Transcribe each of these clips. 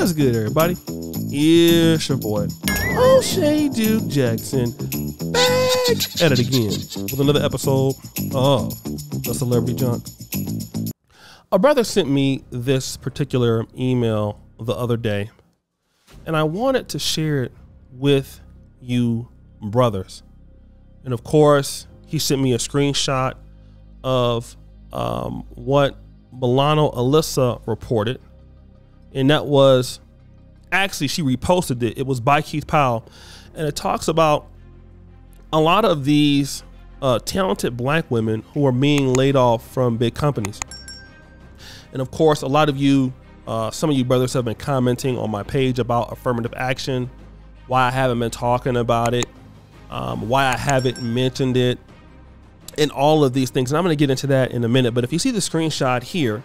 What's good, everybody? It's your boy, O'Shea Duke Jackson, back at it again with another episode of The Celebrity Junk. A brother sent me this particular email the other day, and I wanted to share it with you brothers. And of course, he sent me a screenshot of what Milano Alyssa reported. And that was, actually, she reposted it. It was by Keith Powell. And it talks about a lot of these talented black women who are being laid off from big companies. And of course, a lot of you, some of you brothers have been commenting on my page about affirmative action, why I haven't been talking about it, why I haven't mentioned it, and all of these things. And I'm going to get into that in a minute. But if you see the screenshot here,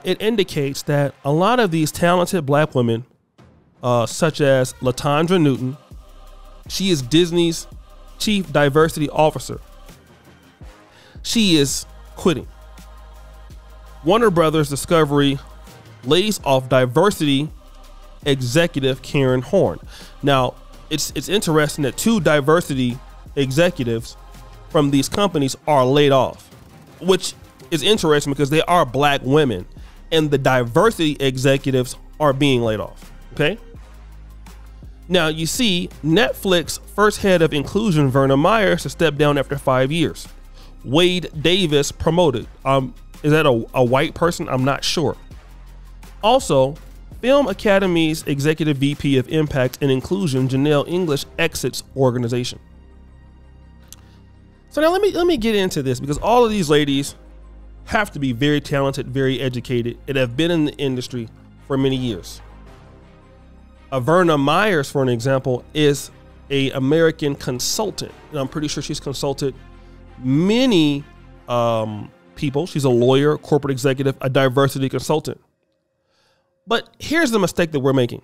it indicates that a lot of these talented black women, such as Latondra Newton, she is Disney's chief diversity officer. She is quitting. Warner Brothers Discovery lays off diversity executive Karen Horn. Now, it's interesting that two diversity executives from these companies are laid off, which is interesting because they are black women and the diversity executives are being laid off. Okay. Now you see Netflix first head of inclusion, Verna Myers, to step down after 5 years. Wade Davis promoted. Is that a white person? I'm not sure. Also, Film Academy's executive VP of Impact and Inclusion, Janelle English, exits organization. So now let me get into this, because all of these ladies have to be very talented, very educated, and have been in the industry for many years. Verna Myers, for an example, is an American consultant, and I'm pretty sure she's consulted many people. She's a lawyer, corporate executive, a diversity consultant. But here's the mistake that we're making.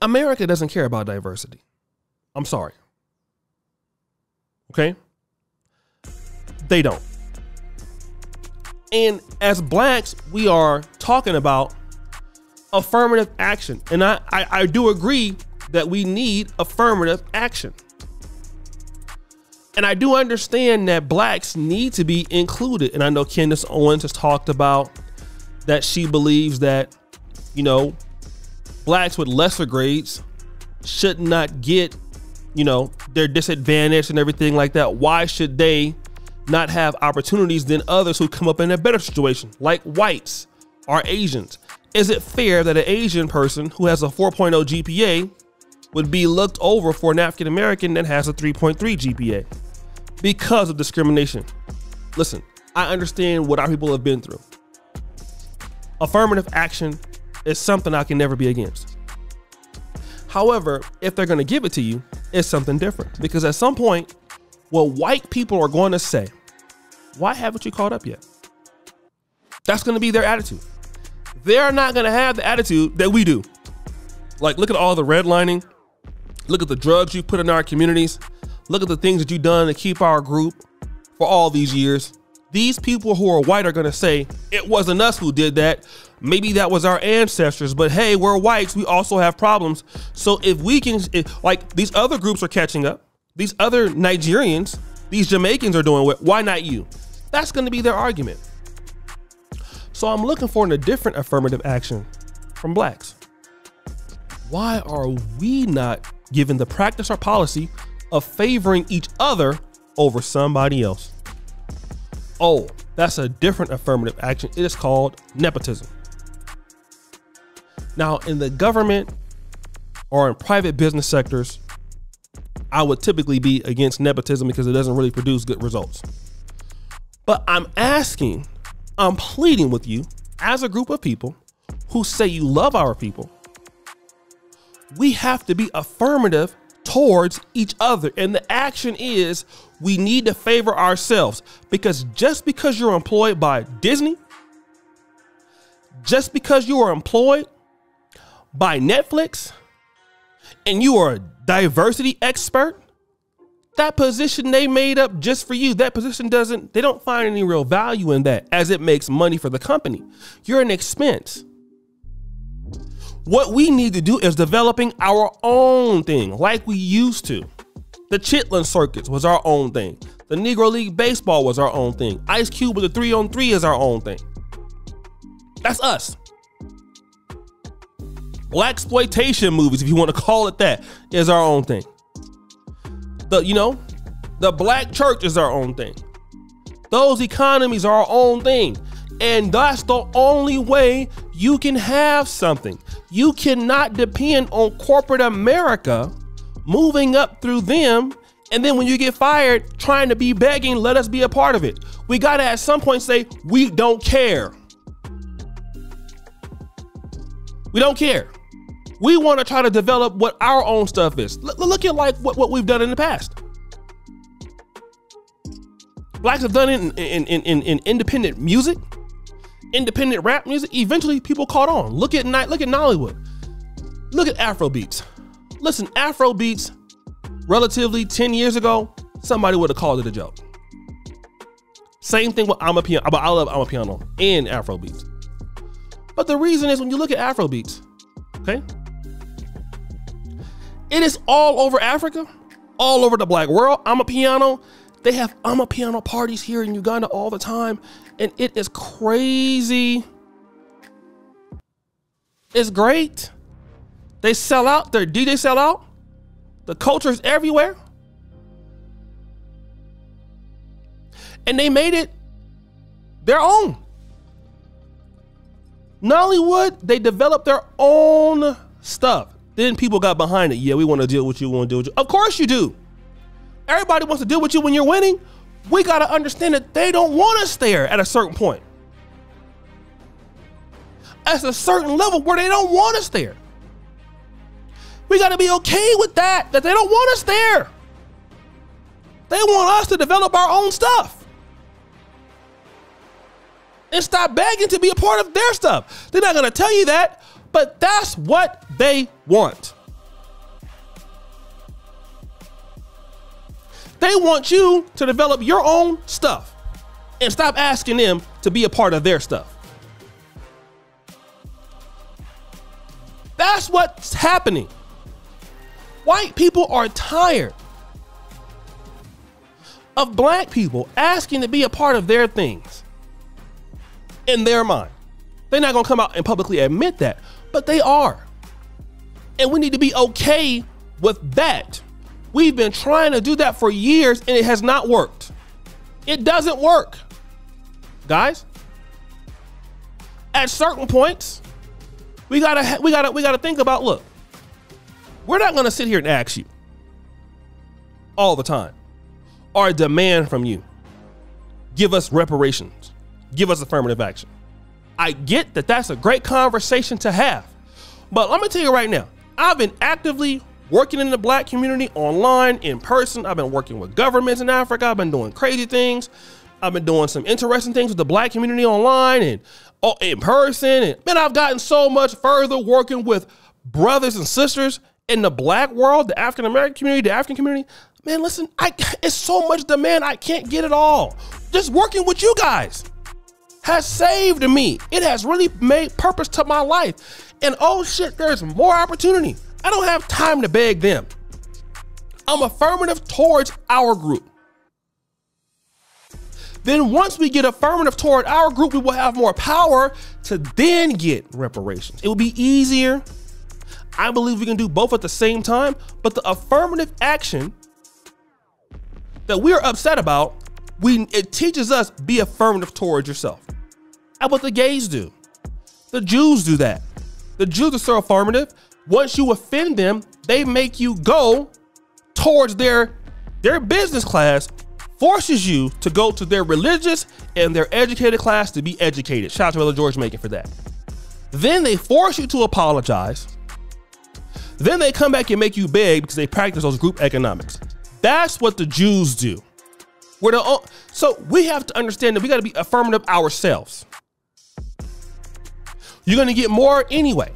America doesn't care about diversity. I'm sorry. Okay? They don't. And as blacks, we are talking about affirmative action. And I do agree that we need affirmative action. And I do understand that blacks need to be included. And I know Candace Owens has talked about that she believes that, you know, blacks with lesser grades should not get, you know, they're disadvantaged and everything like that. Why should they not have opportunities than others who come up in a better situation, like whites or Asians? Is it fair that an Asian person who has a 4.0 GPA would be looked over for an African American that has a 3.3 GPA because of discrimination? Listen, I understand what our people have been through. Affirmative action is something I can never be against. However, if they're going to give it to you, it's something different, because at some point, what white people are going to say, why haven't you caught up yet? That's going to be their attitude. They're not going to have the attitude that we do. Like, look at all the redlining. Look at the drugs you put in our communities. Look at the things that you've done to keep our group for all these years. These people who are white are going to say, it wasn't us who did that. Maybe that was our ancestors, but hey, we're whites. We also have problems. So if we can, like, these other groups are catching up. These other Nigerians, these Jamaicans are doing it. Why not you? That's going to be their argument. So I'm looking for a different affirmative action from blacks. Why are we not given the practice or policy of favoring each other over somebody else? Oh, that's a different affirmative action. It is called nepotism. Now, in the government or in private business sectors, I would typically be against nepotism because it doesn't really produce good results. But I'm pleading with you as a group of people who say you love our people. We have to be affirmative towards each other. And the action is we need to favor ourselves, because just because you're employed by Disney, just because you are employed by Netflix and you are a diversity expert, that position they made up just for you, that position they don't find any real value in that, as it makes money for the company. You're an expense. What we need to do is developing our own thing like we used to. The Chitlin circuits was our own thing. The Negro League Baseball was our own thing. Ice Cube with the 3-on-3 is our own thing. That's us. Blaxploitation movies, if you want to call it that, is our own thing. The black church is our own thing. Those economies are our own thing. And that's the only way you can have something. You cannot depend on corporate America moving up through them, and then when you get fired, trying to be begging, let us be a part of it. We got to at some point say, we don't care. We don't care. We want to try to develop what our own stuff is. Look at like what we've done in the past. Blacks have done it in independent music, independent rap music. Eventually, people caught on. Look at Nollywood. Look at Afro beats. Listen, Afro beats, relatively 10 years ago, somebody would have called it a joke. Same thing with Amapiano. I love Amapiano and Afro beats. But the reason is when you look at Afro beats, okay, it is all over Africa, all over the black world. Amapiano, they have Amapiano parties here in Uganda all the time, and it is crazy. It's great. They sell out, their DJ sell out. The culture is everywhere. And they made it their own. Nollywood, they developed their own stuff. Then people got behind it. Yeah, we want to deal with you. We want to deal with you. Of course you do. Everybody wants to deal with you when you're winning. We got to understand that they don't want us there at a certain point. At a certain level where they don't want us there. We got to be okay with that they don't want us there. They want us to develop our own stuff. And stop begging to be a part of their stuff. They're not going to tell you that, but that's what they want. They want you to develop your own stuff and stop asking them to be a part of their stuff. That's what's happening. White people are tired of black people asking to be a part of their things in their mind. They're not going to come out and publicly admit that, but they are. And we need to be okay with that. We've been trying to do that for years and it has not worked. It doesn't work. Guys, at certain points, we gotta think about, look, we're not gonna sit here and ask you all the time or demand from you, give us reparations, give us affirmative action. I get that that's a great conversation to have, but let me tell you right now, I've been actively working in the black community online, in person. I've been working with governments in Africa. I've been doing crazy things. I've been doing some interesting things with the black community online and in person. And man, I've gotten so much further working with brothers and sisters in the black world, the African American community, the African community. Man, listen, it's so much demand. I can't get it all. Just working with you guys has saved me. It has really made purpose to my life. And oh shit, there's more opportunity. I don't have time to beg them. I'm affirmative towards our group. Then once we get affirmative toward our group, we will have more power to then get reparations. It will be easier. I believe we can do both at the same time, but the affirmative action that we're upset about, it teaches us be affirmative towards yourself. That's what the gays do. The Jews do that. The Jews are so affirmative. Once you offend them, they make you go towards their business class, forces you to go to their religious and their educated class to be educated. Shout out to Brother George Macon for that. Then they force you to apologize. Then they come back and make you beg because they practice those group economics. That's what the Jews do. So we have to understand that we got to be affirmative ourselves. You're going to get more anyway.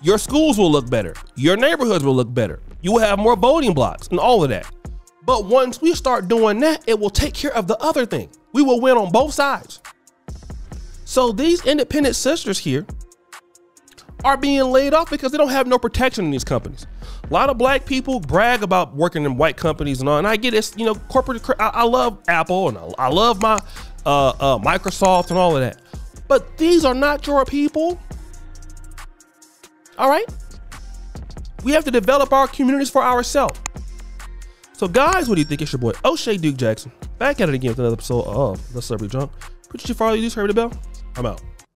Your schools will look better. Your neighborhoods will look better. You will have more voting blocks and all of that. But once we start doing that, it will take care of the other thing. We will win on both sides. So these independent sisters here are being laid off because they don't have no protection in these companies. A lot of black people brag about working in white companies and all, and I get it, you know, corporate. I love Apple and I love my Microsoft and all of that, but these are not your people. All right, we have to develop our communities for ourselves. So guys, what do you think? It's your boy O'Shea Duke Jackson, back at it again with another episode of The Celebrity Junk. Appreciate you for all you do. Hurry the bell. I'm out.